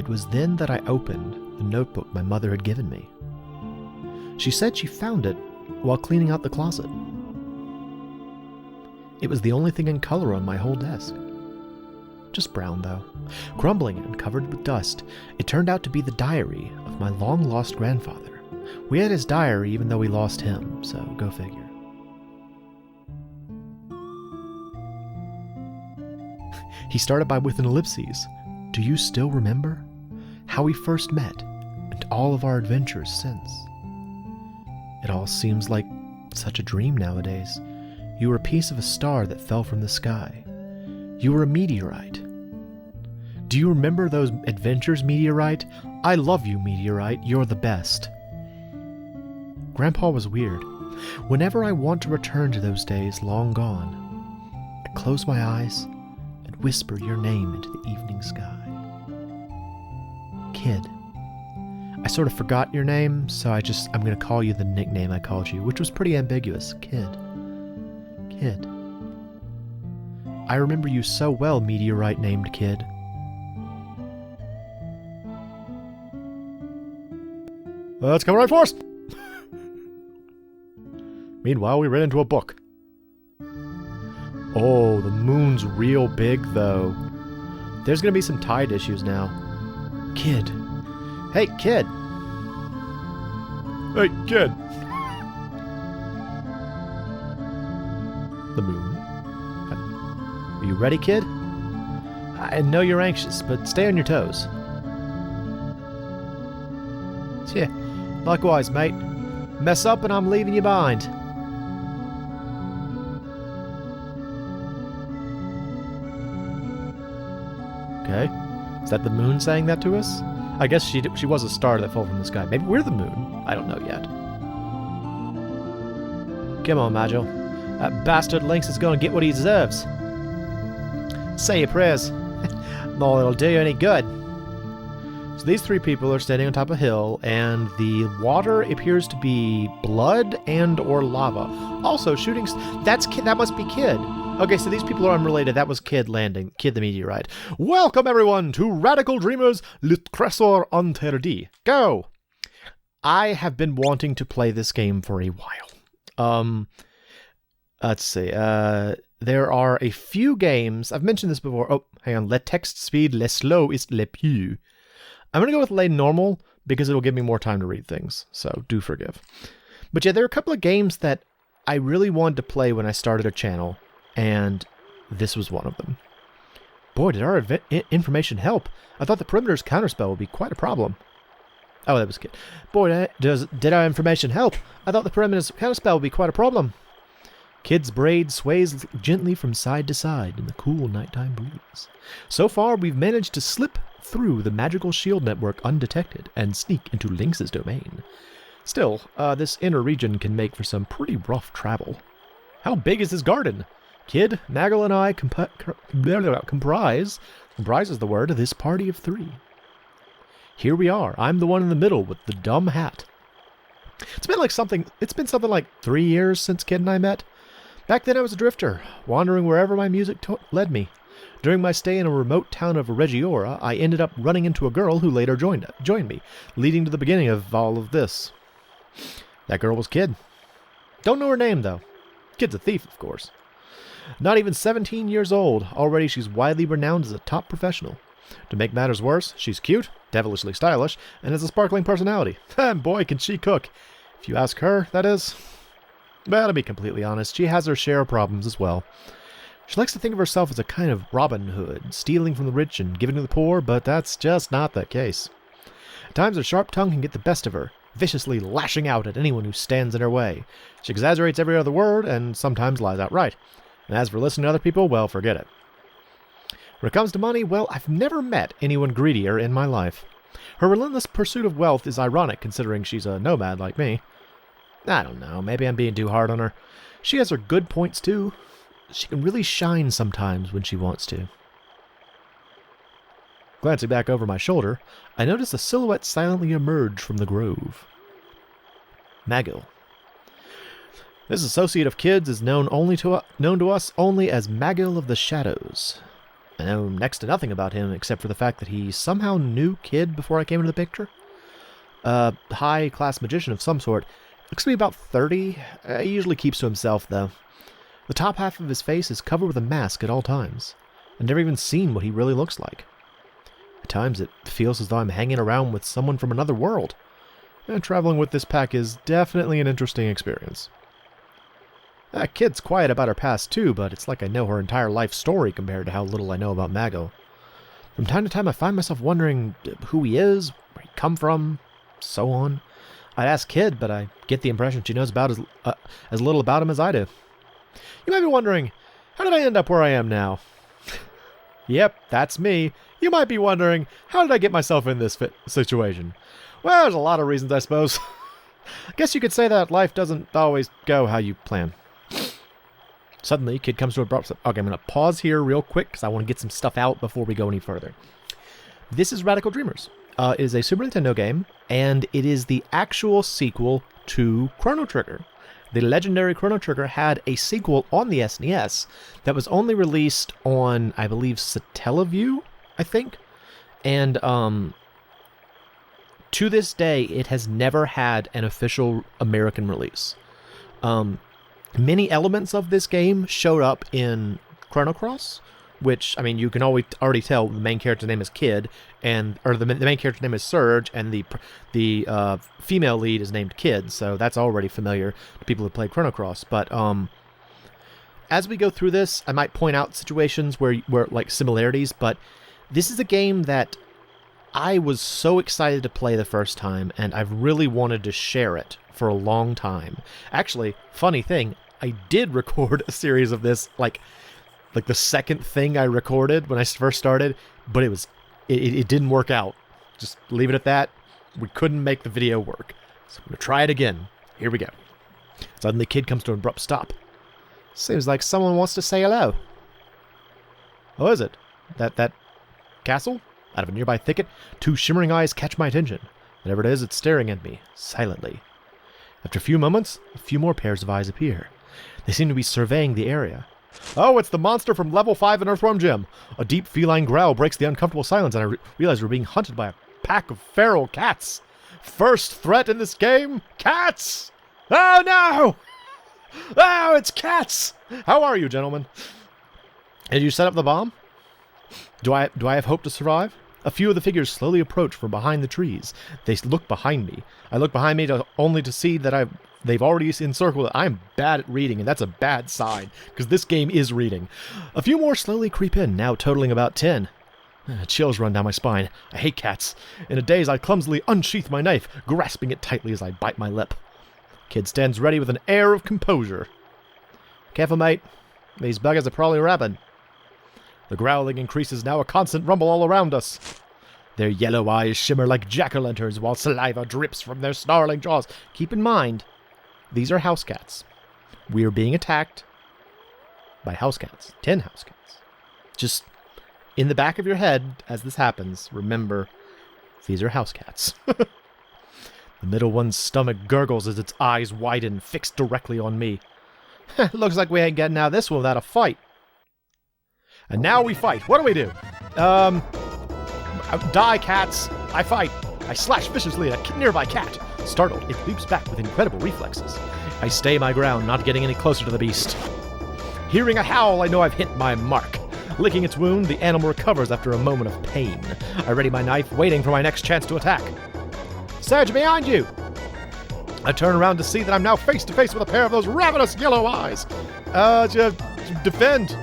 It was then that I opened the notebook my mother had given me. She said she found it while cleaning out the closet. It was the only thing in color on my whole desk. Just brown, though. Crumbling and covered with dust, it turned out to be the diary of my long-lost grandfather. We had his diary even though we lost him, so go figure. He started with an ellipses. Do you still remember? How we first met, and all of our adventures since. It all seems like such a dream nowadays. You were a piece of a star that fell from the sky. You were a meteorite. Do you remember those adventures, Meteorite? I love you, Meteorite. You're the best. Grandpa was weird. Whenever I want to return to those days long gone, I close my eyes and whisper your name into the evening sky. Kid. I sort of forgot your name, so I'm going to call you the nickname I called you, which was pretty ambiguous. Kid. Kid. I remember you so well, Meteorite named Kid. Let's come right for us! Meanwhile, we ran into a book. Oh, the moon's real big, though. There's gonna be some tide issues now. Kid. Hey, Kid! Hey, Kid! The moon. Are you ready, Kid? I know you're anxious, but stay on your toes. Yeah, likewise, mate. Mess up and I'm leaving you behind. Okay. Is that the moon saying that to us? I guess she was a star that fell from the sky. Maybe we're the moon. I don't know yet. Come on, Magil. That bastard Lynx is going to get what he deserves. Say your prayers. Not it'll do you any good. So these three people are standing on top of a hill, and the water appears to be blood and or lava. Also, shooting... that must be Kid. Okay, so these people are unrelated. That was Kid landing. Kid the meteorite. Welcome, everyone, to Radical Dreamers Littressor Unterdi. Go! I have been wanting to play this game for a while. Let's see. There are a few games. I've mentioned this before. Oh, hang on. Le text speed, le slow is le plus. I'm going to go with le normal because it'll give me more time to read things. So do forgive. But yeah, there are a couple of games that I really wanted to play when I started a channel. And this was one of them. Boy, did our information help. I thought the perimeter's counterspell would be quite a problem. Oh, that was good. Boy, did our information help. I thought the perimeter's counterspell would be quite a problem. Kid's braid sways gently from side to side in the cool nighttime breeze. So far, we've managed to slip through the magical shield network undetected and sneak into Lynx's domain. Still, this inner region can make for some pretty rough travel. How big is this garden? Kid, Nagel, and I comprise is the word, this party of three. Here we are. I'm the one in the middle with the dumb hat. It's been something like 3 years since Kid and I met. Back then I was a drifter, wandering wherever my music led me. During my stay in a remote town of Regiora, I ended up running into a girl who later joined me, leading to the beginning of all of this. That girl was Kid. Don't know her name, though. Kid's a thief, of course. Not even 17 years old, already she's widely renowned as a top professional. To make matters worse, she's cute, devilishly stylish, and has a sparkling personality. And boy, can she cook. If you ask her, that is. Well, to be completely honest, she has her share of problems as well. She likes to think of herself as a kind of Robin Hood, stealing from the rich and giving to the poor, but that's just not the case. At times her sharp tongue can get the best of her, viciously lashing out at anyone who stands in her way. She exaggerates every other word, and sometimes lies outright. And as for listening to other people, well, forget it. When it comes to money, well, I've never met anyone greedier in my life. Her relentless pursuit of wealth is ironic, considering she's a nomad like me. I don't know, maybe I'm being too hard on her. She has her good points, too. She can really shine sometimes when she wants to. Glancing back over my shoulder, I notice a silhouette silently emerge from the grove. Magil. This associate of Kid's is known to us only as Magil of the Shadows. I know next to nothing about him except for the fact that he somehow knew Kid before I came into the picture. High-class magician of some sort. Looks to be about 30. He usually keeps to himself, though. The top half of his face is covered with a mask at all times. I've never even seen what he really looks like. At times, it feels as though I'm hanging around with someone from another world. And traveling with this pack is definitely an interesting experience. Kid's quiet about her past, too, but it's like I know her entire life story compared to how little I know about Mago. From time to time, I find myself wondering who he is, where he come from, so on. I'd ask Kid, but I get the impression she knows about as little about him as I do. You might be wondering, how did I end up where I am now? Yep, that's me. You might be wondering, how did I get myself in this situation? Well, there's a lot of reasons, I suppose. I guess you could say that life doesn't always go how you plan. Suddenly, Kid comes to a abrupt stop. Okay, I'm going to pause here real quick because I want to get some stuff out before we go any further. This is Radical Dreamers. It is a Super Nintendo game, and it is the actual sequel to Chrono Trigger. The legendary Chrono Trigger had a sequel on the SNES that was only released on, I believe, Satellaview, I think. And to this day, it has never had an official American release. Many elements of this game showed up in Chrono Cross, which, I mean, you can already tell the main character's name is Kid, or the main character's name is Surge, and the female lead is named Kid, so that's already familiar to people who played Chrono Cross. But as we go through this, I might point out situations where like similarities, but this is a game that I was so excited to play the first time, and I've really wanted to share it for a long time. Actually, funny thing, I did record a series of this, like the second thing I recorded when I first started, but it didn't work out. Just leave it at that. We couldn't make the video work. So I'm going to try it again. Here we go. Suddenly, Kid comes to an abrupt stop. Seems like someone wants to say hello. Oh, is it? That castle? Out of a nearby thicket, two shimmering eyes catch my attention. Whatever it is, it's staring at me, silently. After a few moments, a few more pairs of eyes appear. They seem to be surveying the area. Oh, it's the monster from Level 5 in Earthworm Jim. A deep feline growl breaks the uncomfortable silence, and I realize we're being hunted by a pack of feral cats. First threat in this game? Cats! Oh, no! Oh, it's cats! How are you, gentlemen? Did you set up the bomb? Do I have hope to survive? A few of the figures slowly approach from behind the trees. They look behind me. I look behind me only to see that they've already encircled it. I'm bad at reading, and that's a bad sign, because this game is reading. A few more slowly creep in, now totaling about 10. Chills run down my spine. I hate cats. In a daze, I clumsily unsheath my knife, grasping it tightly as I bite my lip. Kid stands ready with an air of composure. Careful, mate. These buggers are probably rabid. The growling increases, now a constant rumble all around us. Their yellow eyes shimmer like jack-o'-lanterns while saliva drips from their snarling jaws. Keep in mind, these are house cats. We are being attacked by house cats. 10 house cats. Just in the back of your head, as this happens, remember, these are house cats. The middle one's stomach gurgles as its eyes widen, fixed directly on me. Looks like we ain't getting out of this one without a fight. And now we fight. What do we do? Die, cats. I fight. I slash viciously at a nearby cat. Startled, it leaps back with incredible reflexes. I stay my ground, not getting any closer to the beast. Hearing a howl, I know I've hit my mark. Licking its wound, the animal recovers after a moment of pain. I ready my knife, waiting for my next chance to attack. Surge, behind you! I turn around to see that I'm now face to face with a pair of those ravenous yellow eyes. Defend!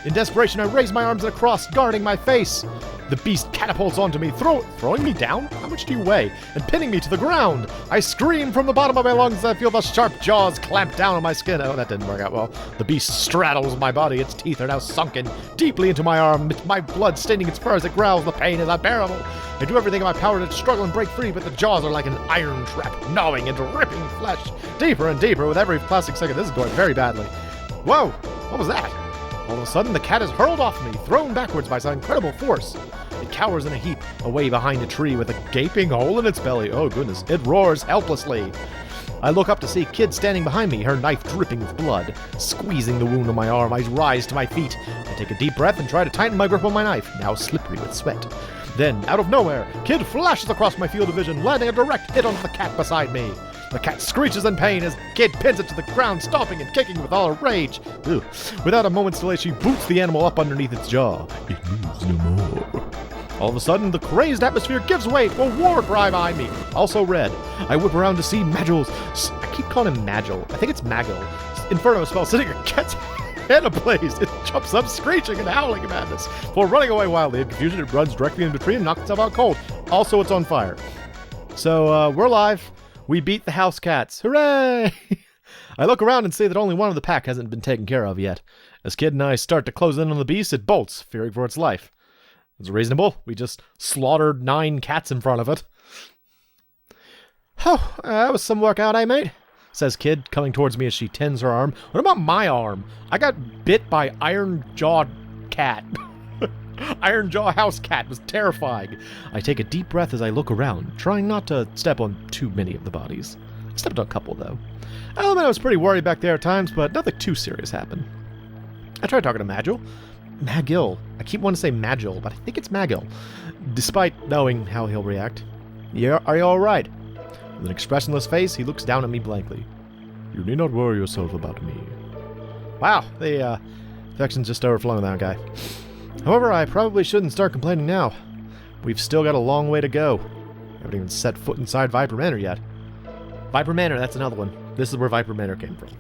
In desperation, I raise my arms in a cross, guarding my face. The beast catapults onto me, throwing me down? How much do you weigh? And pinning me to the ground. I scream from the bottom of my lungs as I feel the sharp jaws clamp down on my skin. Oh, that didn't work out well. The beast straddles my body. Its teeth are now sunken deeply into my arm, my blood staining its fur as it growls. The pain is unbearable. I do everything in my power to struggle and break free, but the jaws are like an iron trap, gnawing and ripping flesh deeper and deeper with every plastic second. This is going very badly. Whoa! What was that? All of a sudden, the cat is hurled off me, thrown backwards by some incredible force. It cowers in a heap, away behind a tree with a gaping hole in its belly. Oh, goodness. It roars helplessly. I look up to see Kid standing behind me, her knife dripping with blood. Squeezing the wound on my arm, I rise to my feet I take a deep breath and try to tighten my grip on my knife, now slippery with sweat. Then, out of nowhere, Kid flashes across my field of vision, landing a direct hit onto the cat beside me. The cat screeches in pain as Kid pins it to the ground, stomping and kicking with all her rage. Ugh. Without a moment's delay, she boots the animal up underneath its jaw. It moves no more. All of a sudden, the crazed atmosphere gives way to a war cry behind me, also red. I whip around to see Magil's... I keep calling him Magil. I think it's Magil. Inferno spell sitting a cat's head ablaze. It jumps up, screeching and howling in madness. Before running away wildly in confusion, it runs directly into a tree and knocks itself out cold. Also, it's on fire. So, we're live. We beat the house cats. Hooray! I look around and see that only one of the pack hasn't been taken care of yet. As Kid and I start to close in on the beast, it bolts, fearing for its life. It's reasonable. We just slaughtered 9 cats in front of it. Oh, that was some workout, eh, mate? Says Kid, coming towards me as she tends her arm. What about my arm? I got bit by iron-jawed cat. Iron-jaw house cat was terrifying. I take a deep breath as I look around, trying not to step on too many of the bodies. I stepped on a couple, though. I was pretty worried back there at times, but nothing too serious happened. I tried talking to Magil. I keep wanting to say Magil, but I think it's Magil, despite knowing how he'll react. Yeah, are you alright? With an expressionless face, he looks down at me blankly. You need not worry yourself about me. Wow, the affection's just overflowing that guy. However, I probably shouldn't start complaining now. We've still got a long way to go. I haven't even set foot inside Viper Manor yet. Viper Manor, that's another one. This is where Viper Manor came from.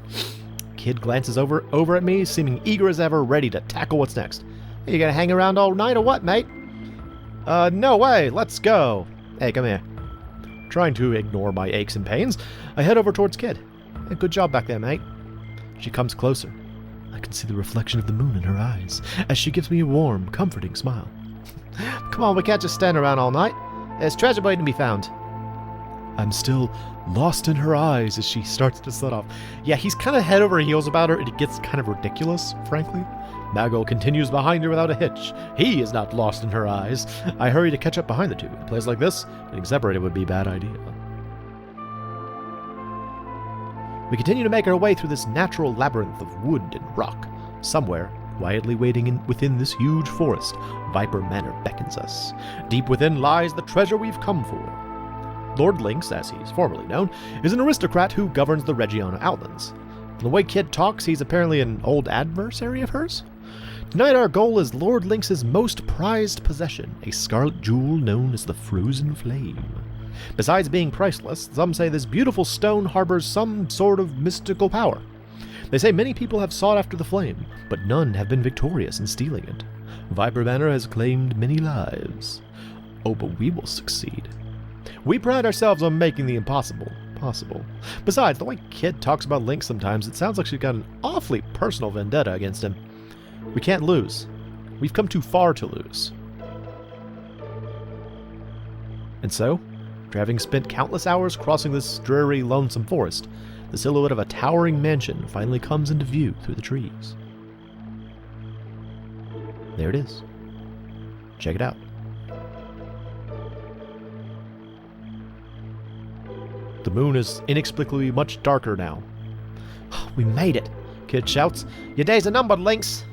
Kid glances over at me, seeming eager as ever, ready to tackle what's next. You gonna hang around all night or what, mate? No way, let's go. Hey, come here. Trying to ignore my aches and pains, I head over towards Kid. Hey, good job back there, mate. She comes closer. I can see the reflection of the moon in her eyes, as she gives me a warm, comforting smile. Come on, we can't just stand around all night. There's treasure waiting to be found. I'm still lost in her eyes as she starts to set off. Yeah, he's kind of head over heels about her, and it gets kind of ridiculous, frankly. Magil continues behind her without a hitch. He is not lost in her eyes. I hurry to catch up behind the two. In a place like this, getting separated would be a bad idea. We continue to make our way through this natural labyrinth of wood and rock. Somewhere, quietly waiting within this huge forest, Viper Manor beckons us. Deep within lies the treasure we've come for. Lord Lynx, as he's formerly known, is an aristocrat who governs the Regiona Outlands. From the way Kid talks, he's apparently an old adversary of hers. Tonight our goal is Lord Lynx's most prized possession, a scarlet jewel known as the Frozen Flame. Besides being priceless, some say this beautiful stone harbors some sort of mystical power. They say many people have sought after the flame, but none have been victorious in stealing it. Viper Manor has claimed many lives. Oh, but we will succeed. We pride ourselves on making the impossible possible. Besides, the way Kid talks about Lynx sometimes, it sounds like she's got an awfully personal vendetta against him. We can't lose. We've come too far to lose. And so, after having spent countless hours crossing this dreary, lonesome forest, the silhouette of a towering mansion finally comes into view through the trees. There it is. Check it out. The moon is inexplicably much darker now. We made it, Kid shouts. Your days are numbered, Lynx.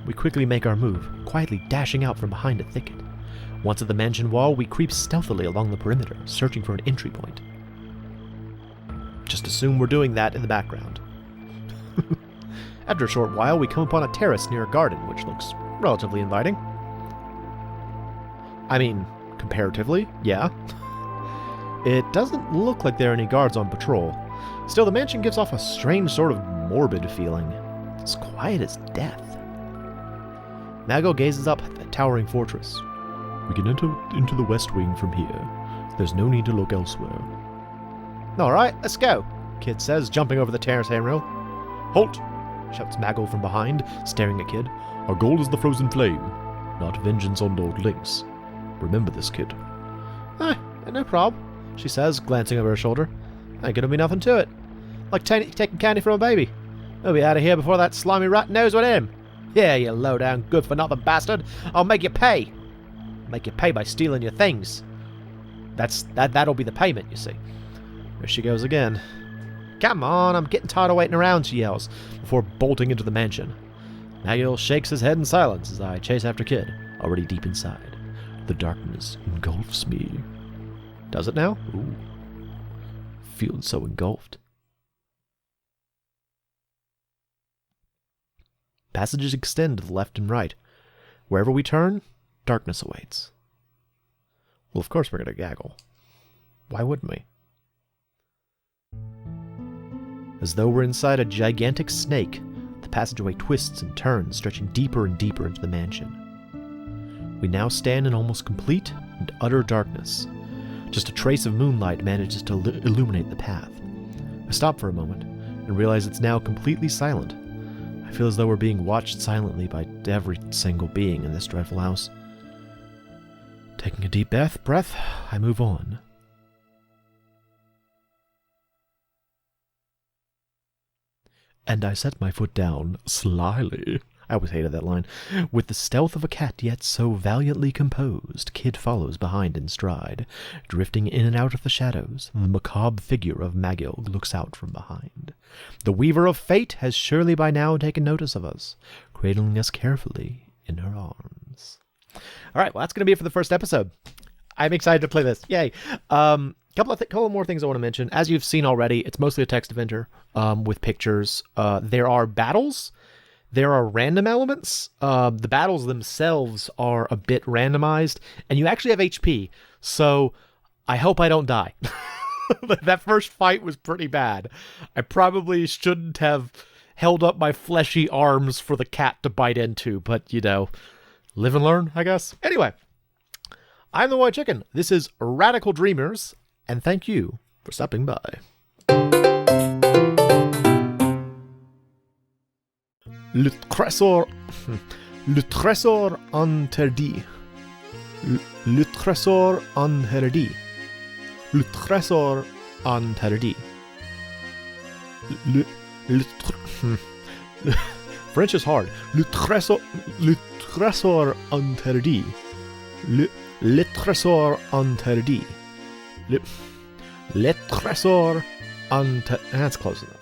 We quickly make our move, quietly dashing out from behind a thicket. Once at the mansion wall, we creep stealthily along the perimeter, searching for an entry point. Just assume we're doing that in the background. After a short while, we come upon a terrace near a garden, which looks relatively inviting. I mean, comparatively, yeah. It doesn't look like there are any guards on patrol. Still, the mansion gives off a strange sort of morbid feeling. It's quiet as death. Magil gazes up at the towering fortress. We can enter into the west wing from here. There's no need to look elsewhere. Alright, let's go, Kid says, jumping over the terrace handrail. Halt! Shouts Magil from behind, staring at Kid. Our goal is the Frozen Flame, not vengeance on Lord Lynx. Remember this, Kid. No problem, she says, glancing over her shoulder. Ain't gonna be nothing to it. Like taking candy from a baby. We'll be out of here before that slimy rat knows what hit him. Yeah, you low-down, good-for-nothing bastard. I'll make you pay. Make you pay by stealing your things. That'll be the payment, you see. There she goes again. Come on, I'm getting tired of waiting around, she yells, before bolting into the mansion. Magiel shakes his head in silence as I chase after Kid, already deep inside. The darkness engulfs me. Does it now? Ooh. Feeling so engulfed. Passages extend to the left and right. Wherever we turn, darkness awaits. Well, of course we're going to gaggle. Why wouldn't we? As though we're inside a gigantic snake, the passageway twists and turns, stretching deeper and deeper into the mansion. We now stand in almost complete and utter darkness. Just a trace of moonlight manages to illuminate the path. I stop for a moment and realize it's now completely silent. I feel as though we're being watched silently by every single being in this dreadful house. Taking a deep breath, I move on. And I set my foot down, slyly. I always hated that line. With the stealth of a cat, yet so valiantly composed, Kid follows behind in stride. Drifting in and out of the shadows, the macabre figure of Magiel looks out from behind. The Weaver of Fate has surely by now taken notice of us, cradling us carefully in her arms. All right, well, that's going to be it for the first episode. I'm excited to play this. Yay. Couple more things I want to mention. As you've seen already, it's mostly a text adventure with pictures. There are battles. There are random elements. The battles themselves are a bit randomized, and you actually have HP. So I hope I don't die. That first fight was pretty bad. I probably shouldn't have held up my fleshy arms for the cat to bite into, but, you know, live and learn, I guess. Anyway, I'm the MoeChicken. This is Radical Dreamers, and thank you for stopping by. Le trésor interdit. Le trésor interdit. Le trésor interdit. French is hard. Le trésor interdit. Le trésor interdit. Le trésor interdit. That's close enough.